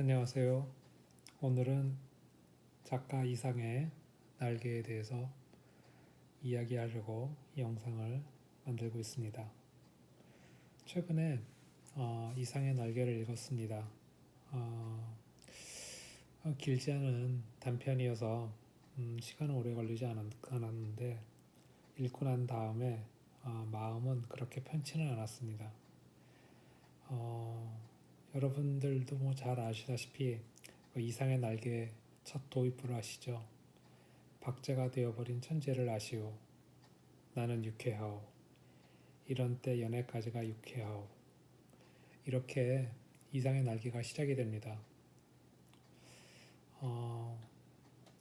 안녕하세요. 오늘은 작가 이상의 날개에 대해서 이야기하려고 이 영상을 만들고 있습니다. 최근에 이상의 날개를 읽었습니다. 어, 길지 않은 단편이어서 시간은 오래 걸리지 않았는데 읽고 난 다음에 마음은 그렇게 편치는 않았습니다. 여러분들도 뭐 잘 아시다시피 이상의 날개 첫 도입부를 아시죠? 박제가 되어버린 천재를 아시오. 나는 유쾌하오. 이런 때 연애까지가 유쾌하오. 이렇게 이상의 날개가 시작이 됩니다.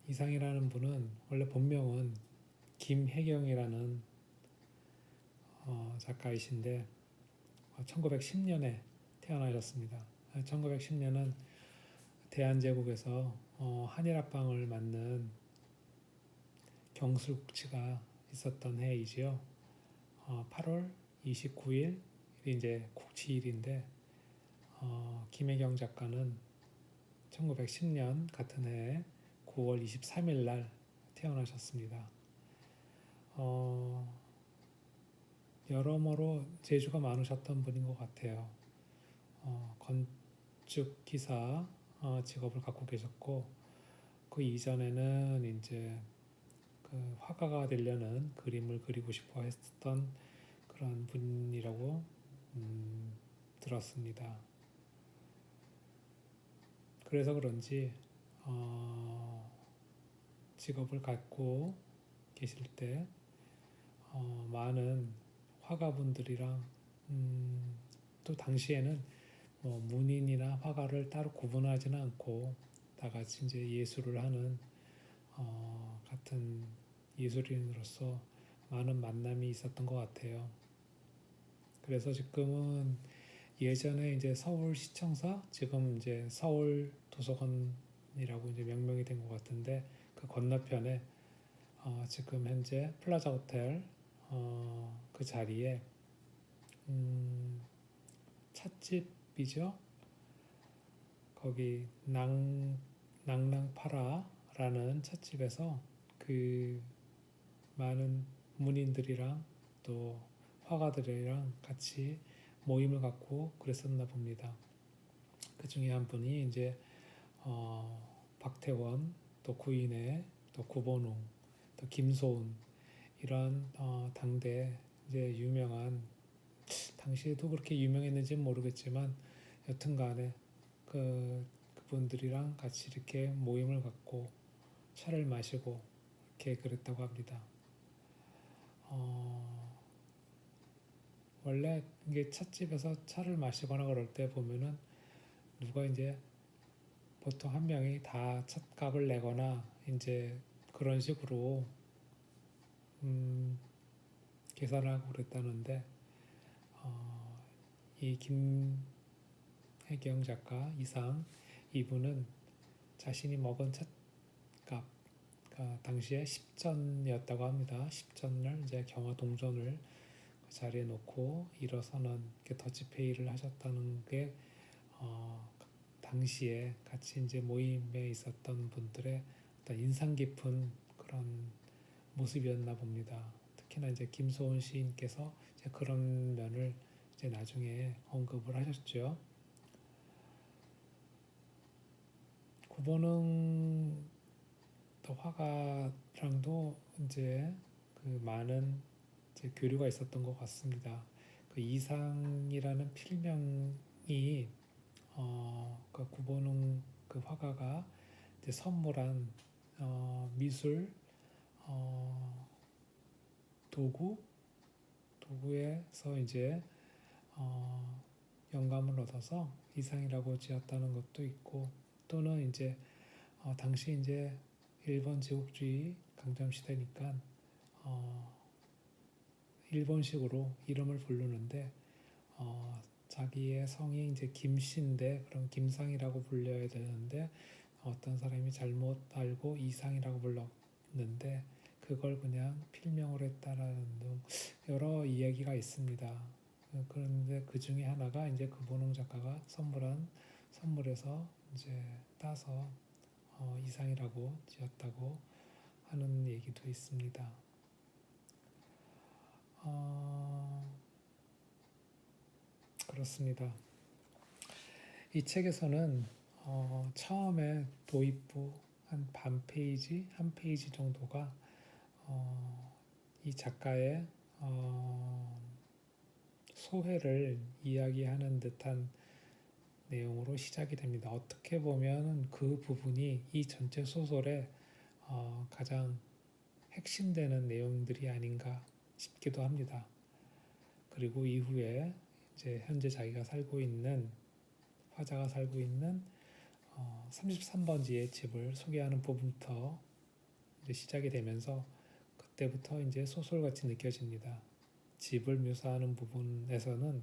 이상이라는 분은 원래 본명은 김혜경이라는 작가이신데 1910년에 태어나셨습니다. 1910년은 대한제국에서 한일합방을 맞는 경술국치가 있었던 해이지요. 8월 29일 이제 국치일인데 김혜경 작가는 1910년 같은 해 9월 23일 날 태어나셨습니다. 여러모로 재주가 많으셨던 분인 것 같아요. 건축기사 직업을 갖고 계셨고 그 이전에는 이제 그 화가가 되려는 그림을 그리고 싶어 했던 그런 분이라고 들었습니다. 그래서 그런지 직업을 갖고 계실 때 많은 화가분들이랑 또 당시에는 뭐 문인이나 화가를 따로 구분하지는 않고 다 같이 이제 예술을 하는 같은 예술인으로서 많은 만남이 있었던 것 같아요. 그래서 지금은 예전에 이제 서울시청사, 지금 이제 서울도서관이라고 이제 명명이 된 것 같은데 그 건너편에 지금 현재 플라자 호텔 그 자리에 찻집이죠. 거기 낭낭파라라는 찻집에서 그 많은 문인들이랑 또 화가들이랑 같이 모임을 갖고 그랬었나 봅니다. 그 중에 한 분이 이제 박태원, 또 구인회, 또 구본웅, 또 김소운 이런 당대 이제 유명한 당시에도 그렇게 유명했는지는 모르겠지만 여튼간에 그분들이랑 같이 이렇게 모임을 갖고 차를 마시고 이렇게 그랬다고 합니다. 원래 이게 찻집에서 차를 마시거나 그럴 때 보면은 누가 이제 보통 한 명이 다 찻값을 내거나 이제 그런 식으로 계산하고 그랬다는데 이 김혜경 작가 이상 이분은 자신이 먹은 찻값 당시에 10전이었다고 합니다. 10전을 이제 경화 동전을 그 자리에 놓고 일어서는 더치페이를 하셨다는 게 당시에 같이 이제 모임에 있었던 분들의 어떤 인상 깊은 그런 모습이었나 봅니다. 특히나 이제 김소은 시인께서 이제 그런 면을 이제 나중에 언급을 하셨죠. 구본능 화가랑도 이제 그 많은 이제 교류가 있었던 것 같습니다. 그 이상이라는 필명이 그 구본능 그 화가가 이제 선물한 미술 도구에서 이제 영감을 얻어서 이상이라고 지었다는 것도 있고 또는 이제 당시 이제 일본 제국주의 강점 시대니까 일본식으로 이름을 부르는데 자기의 성이 이제 김씨인데 그럼 김상이라고 불려야 되는데 어떤 사람이 잘못 알고 이상이라고 불렀는데 그걸 그냥 필명으로 했다라는 등 여러 이야기가 있습니다. 그런데 그 중에 하나가 이제 구본웅 작가가 선물한 선물해서 이제 따서 이상이라고 지었다고 하는 얘기도 있습니다. 그렇습니다. 이 책에서는 처음에 도입부 한 반 페이지, 한 페이지 정도가 이 작가의 소회를 이야기하는 듯한 내용으로 시작이 됩니다. 어떻게 보면 그 부분이 이 전체 소설의 가장 핵심되는 내용들이 아닌가 싶기도 합니다. 그리고 이후에 이제 현재 자기가 살고 있는 화자가 살고 있는 33번지의 집을 소개하는 부분부터 이제 시작이 되면서 그때부터 이제 소설같이 느껴집니다. 집을 묘사하는 부분에서는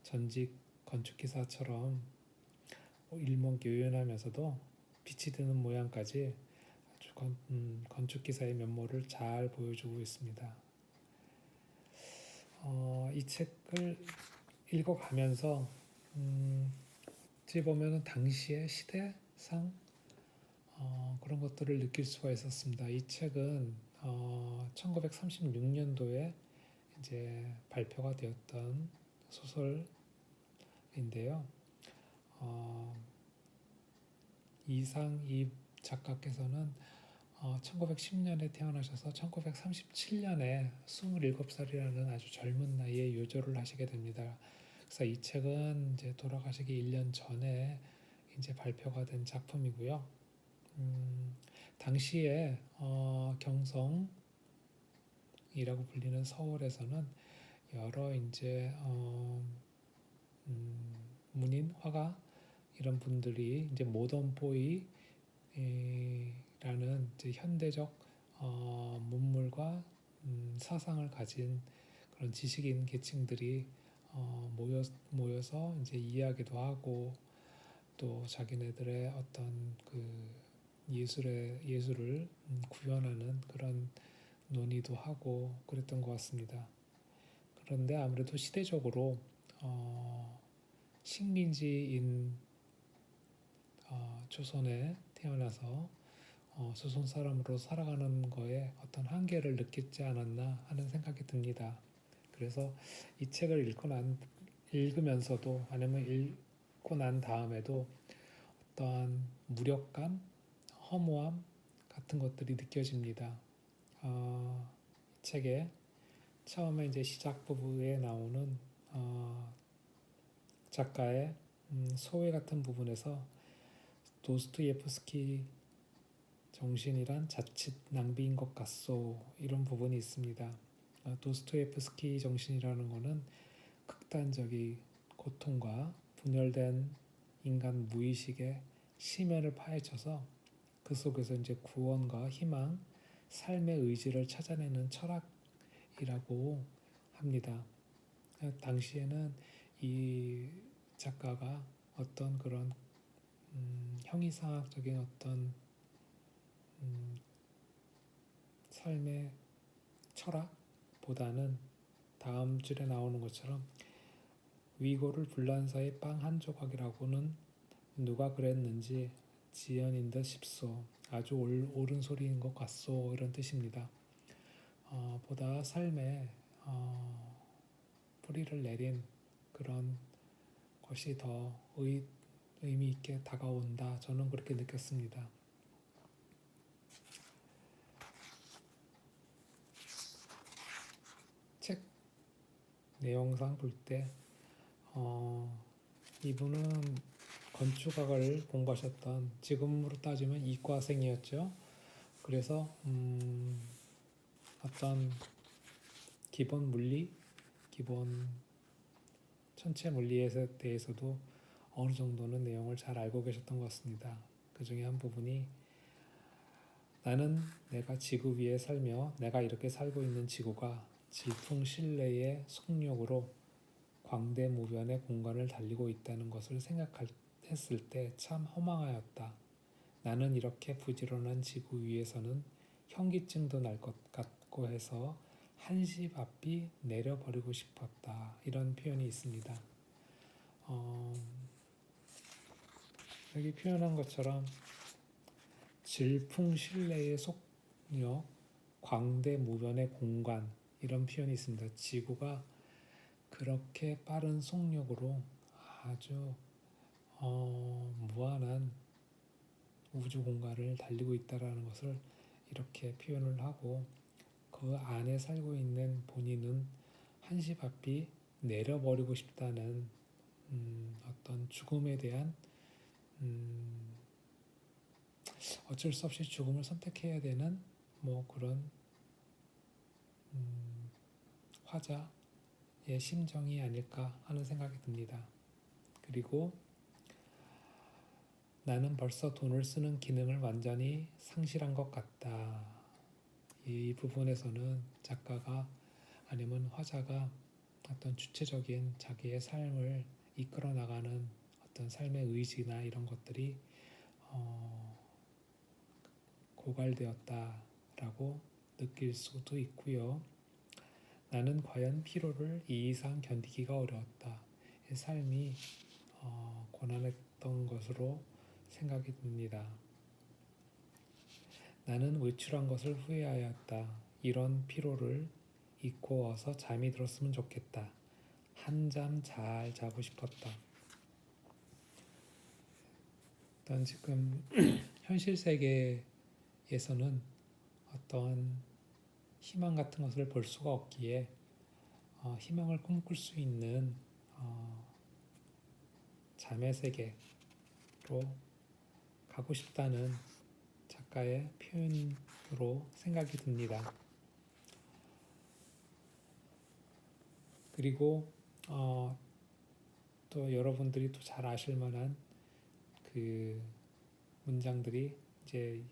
전직 건축기사처럼 일목요연하면서도 빛이 드는 모양까지 아주 건축기사의 면모를 잘 보여주고 있습니다. 이 책을 읽어가면서 어찌 보면 당시의 시대상 그런 것들을 느낄 수가 있었습니다. 이 책은 1936년도에 이제 발표가 되었던 소설인데요. 이상입 작가께서는 1910년에 태어나셔서 1937년에 27살이라는 아주 젊은 나이에 요절을 하시게 됩니다. 그래서 이 책은 이제 돌아가시기 1년 전에 이제 발표가 된 작품이고요. 당시에 경성이라고 불리는 서울에서는 여러 이제 문인, 화가 이런 분들이 이제 모던 보이라는 이제 현대적 문물과 사상을 가진 그런 지식인 계층들이 모여서 이제 이야기도 하고 또 자기네들의 어떤 그 예술을 구현하는 그런 논의도 하고 그랬던 것 같습니다. 그런데 아무래도 시대적으로 식민지인 조선에 태어나서 조선 사람으로 살아가는 거에 어떤 한계를 느끼지 않았나 하는 생각이 듭니다. 그래서 이 책을 읽으면서도 아니면 읽고 난 다음에도 어떠한 무력감, 허무함 같은 것들이 느껴집니다. 이 책에 처음에 이제 시작 부분에 나오는 작가의 소회 같은 부분에서 도스토예프스키 정신이란 자칫 낭비인 것 같소 이런 부분이 있습니다. 도스토예프스키 정신이라는 것은 극단적인 고통과 분열된 인간 무의식의 심연을 파헤쳐서 그 속에서 이제 구원과 희망, 삶의 의지를 찾아내는 철학이라고 합니다. 당시에는 이 작가가 어떤 그런 형이상학적인 어떤 삶의 철학보다는 다음 줄에 나오는 것처럼 위고를 불란사의 빵 한 조각이라고는 누가 그랬는지 지연인 듯 싶소. 아주 옳은 소리인 것 같소. 이런 뜻입니다. 보다 삶에 뿌리를 내린 그런 것이 더 의미 있게 다가온다. 저는 그렇게 느꼈습니다. 책 내용상 볼 때 이분은 건축학을 공부하셨던 지금으로 따지면 이과생이었죠. 그래서 어떤 기본 물리, 기본 천체 물리에 대해서도 어느 정도는 내용을 잘 알고 계셨던 것 같습니다. 그 중에 한 부분이 나는 내가 지구 위에 살며 내가 이렇게 살고 있는 지구가 질풍실레의 속력으로 광대무변의 공간을 달리고 있다는 것을 생각했을 때 참 허망하였다. 나는 이렇게 부지런한 지구 위에서는 현기증도 날 것 같고 해서 한시바삐 내려버리고 싶었다. 이런 표현이 있습니다. 여기 표현한 것처럼 질풍실내의 속력, 광대무변의 공간 이런 표현이 있습니다. 지구가 그렇게 빠른 속력으로 아주 무한한 우주 공간을 달리고 있다라는 것을 이렇게 표현을 하고 그 안에 살고 있는 본인은 한시바삐 내려버리고 싶다는 어떤 죽음에 대한 어쩔 수 없이 죽음을 선택해야 되는 뭐 그런 화자의 심정이 아닐까 하는 생각이 듭니다. 그리고 나는 벌써 돈을 쓰는 기능을 완전히 상실한 것 같다. 이 부분에서는 작가가 아니면 화자가 어떤 주체적인 자기의 삶을 이끌어 나가는 어떤 삶의 의지나 이런 것들이 고갈되었다라고 느낄 수도 있고요. 나는 과연 피로를 이 이상 견디기가 어려웠다. 이 삶이 고난했던 것으로 생각이 듭니다. 나는 외출한 것을 후회하였다. 이런 피로를 잊고 어서 잠이 들었으면 좋겠다. 한잠 잘 자고 싶었다. 일단 지금 현실 세계에서는 어떤 희망 같은 것을 볼 수가 없기에 희망을 꿈꿀 수 있는 잠의 세계로 가고 싶다는 작가의 표현으로 생각이 듭니다. 그리고 또 여러분들이 또 잘 아실 만한 그 문장들이 이제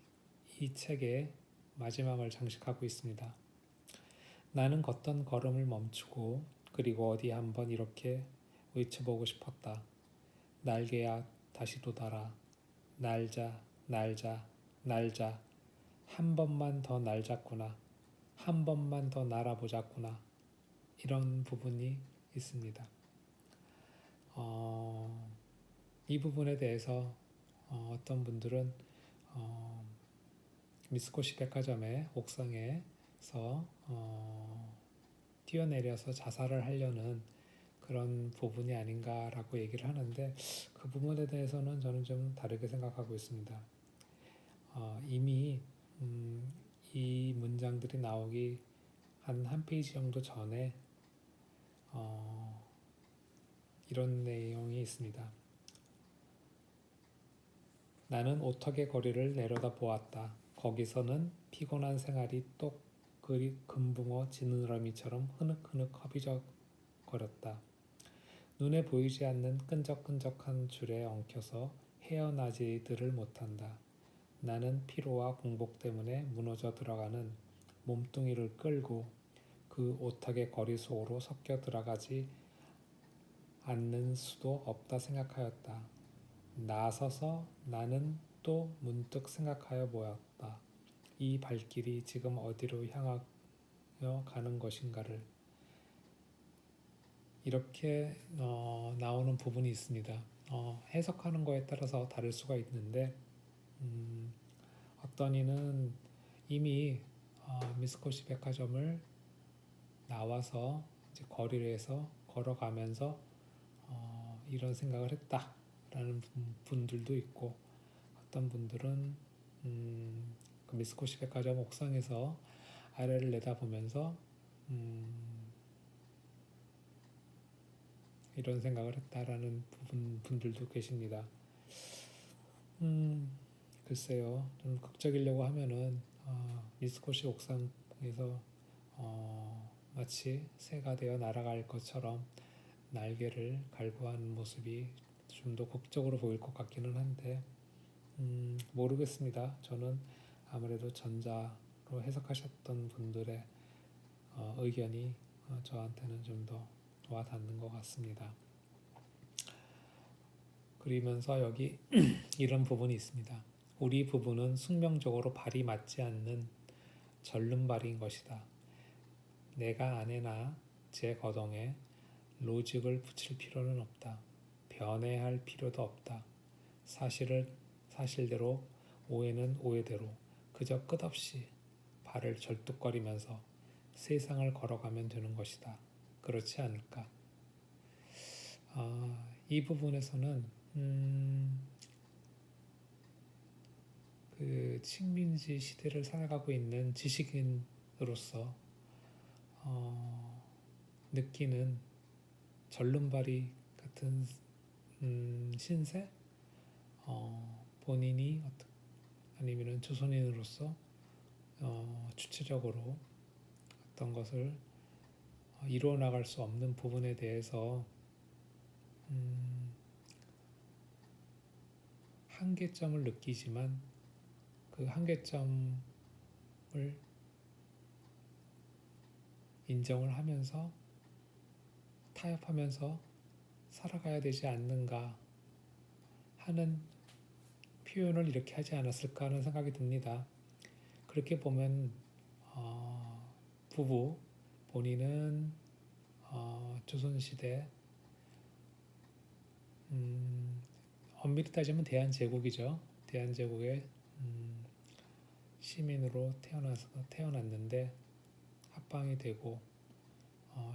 이 책의 마지막을 장식하고 있습니다. 나는 걷던 걸음을 멈추고 그리고 어디 한번 이렇게 외쳐보고 싶었다. 날개야 다시 돋아라. 날자 날자 날자. 한 번만 더 날자꾸나. 한 번만 더 날아보자꾸나. 이런 부분이 있습니다. 이 부분에 대해서 어떤 분들은 미쓰코시 백화점의 옥상에서 뛰어내려서 자살을 하려는 그런 부분이 아닌가라고 얘기를 하는데 그 부분에 대해서는 저는 좀 다르게 생각하고 있습니다. 이미 이 문장들이 나오기 한 페이지 정도 전에 이런 내용이 있습니다. 나는 오턱의 거리를 내려다 보았다. 거기서는 피곤한 생활이 똑 그리 금붕어 지느러미처럼 흐느흐느 허비적거렸다. 눈에 보이지 않는 끈적끈적한 줄에 엉켜서 헤어나지들을 못한다. 나는 피로와 공복 때문에 무너져 들어가는 몸뚱이를 끌고 그 오턱의 거리 속으로 섞여 들어가지 않는 수도 없다 생각하였다. 나서서 나는 또 문득 생각하여 보았다. 이 발길이 지금 어디로 향하여 가는 것인가를. 이렇게 나오는 부분이 있습니다. 해석하는 거에 따라서 다를 수가 있는데 어떤 이는 이미 미쓰코시 백화점을 나와서 이제 거리에서 걸어가면서 이런 생각을 했다라는 분들도 있고 어떤 분들은 그 미쓰코시 백화점 옥상에서 아래를 내다보면서 이런 생각을 했다라는 분들도 계십니다. 글쎄요, 좀 극적이려고 하면은 미쓰코시 옥상에서 마치 새가 되어 날아갈 것처럼 날개를 갈구하는 모습이 좀 더 극적으로 보일 것 같기는 한데 모르겠습니다. 저는 아무래도 전자로 해석하셨던 분들의 의견이 저한테는 좀 더 와닿는 것 같습니다. 그러면서 여기 이런 부분이 있습니다. 우리 부부는 숙명적으로 발이 맞지 않는 절름발인 것이다. 내가 아내나 제 거동에 로직을 붙일 필요는 없다. 변해할 필요도 없다. 사실을 사실대로, 오해는 오해대로 그저 끝없이 발을 절뚝거리면서 세상을 걸어가면 되는 것이다. 그렇지 않을까? 이 부분에서는 그 식민지 시대를 살아가고 있는 지식인으로서 느끼는 절름발이 같은 신세, 본인이 아니면은 조선인으로서 주체적으로 어떤 것을 이루어 나갈 수 없는 부분에 대해서 한계점을 느끼지만 그 한계점을 인정을 하면서 타협하면서 살아가야 되지 않는가 하는 표현을 이렇게 하지 않았을까 하는 생각이 듭니다. 그렇게 보면 부부 본인은 조선시대 엄밀히 따지면 대한제국이죠. 대한제국의 시민으로 태어났는데 합방이 되고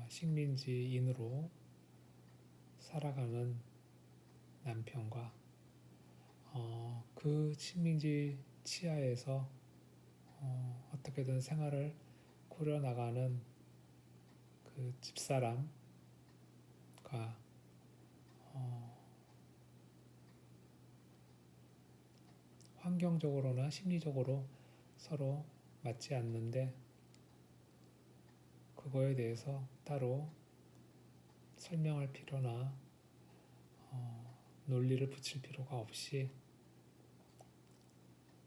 식민지인으로 살아가는 남편과 그 식민지 치하에서 어떻게든 생활을 꾸려나가는 그 집사람과 환경적으로나 심리적으로 서로 맞지 않는데 그거에 대해서 따로 설명할 필요나 논리를 붙일 필요가 없이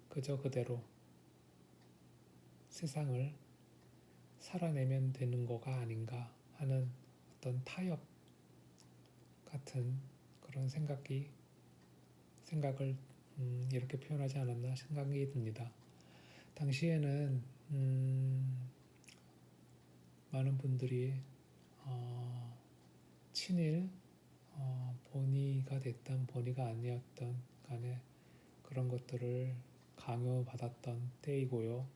그저 그대로 세상을 살아내면 되는 거가 아닌가 하는 어떤 타협 같은 그런 생각을 이렇게 표현하지 않았나 생각이 듭니다. 당시에는 많은 분들이 친일 본의가 됐던 본의가 아니었던 간에 그런 것들을 강요받았던 때이고요.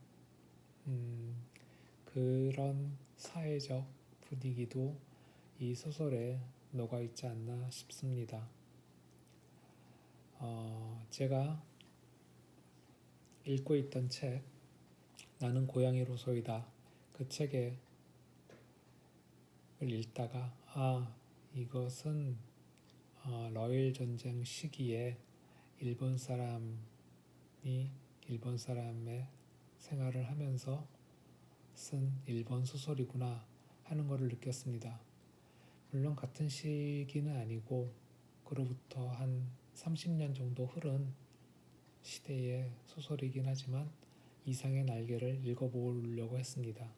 그런 사회적 분위기도 이 소설에 녹아 있지 않나 싶습니다. 제가 읽고 있던 책 나는 고양이로소이다. 그 책을 읽다가 이것은 러일 전쟁 시기에 일본 사람이 일본 사람의 생활을 하면서 쓴 일본 소설이구나 하는 것을 느꼈습니다. 물론 같은 시기는 아니고 그로부터 한 30년 정도 흐른 시대의 소설이긴 하지만 이상의 날개를 읽어보려고 했습니다.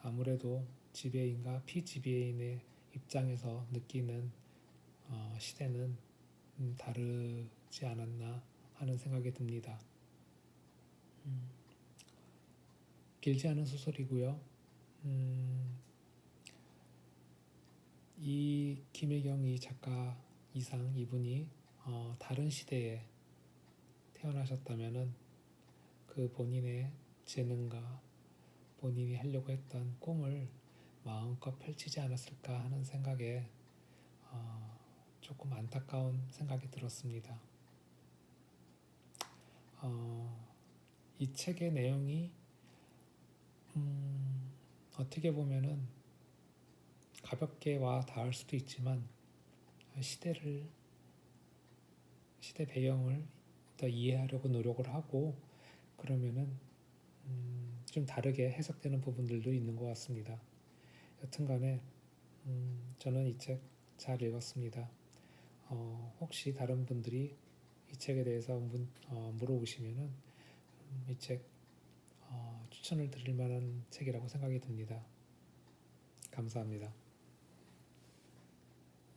아무래도 지배인과 피지배인의 입장에서 느끼는 시대는 다르지 않았나 하는 생각이 듭니다. 길지 않은 소설이고요. 이 김혜경 이 작가 이분이 다른 시대에 태어나셨다면은 그 본인의 재능과 본인이 하려고 했던 꿈을 마음껏 펼치지 않았을까 하는 생각에 조금 안타까운 생각이 들었습니다. 이 책의 내용이 어떻게 보면은 가볍게 와 닿을 수도 있지만 시대 배경을 더 이해하려고 노력을 하고 그러면은 좀 다르게 해석되는 부분들도 있는 것 같습니다. 여튼간에 저는 이 책 잘 읽었습니다. 혹시 다른 분들이 이 책에 대해서 물어보시면은 이 책 추천을 드릴 만한 책이라고 생각이 듭니다. 감사합니다.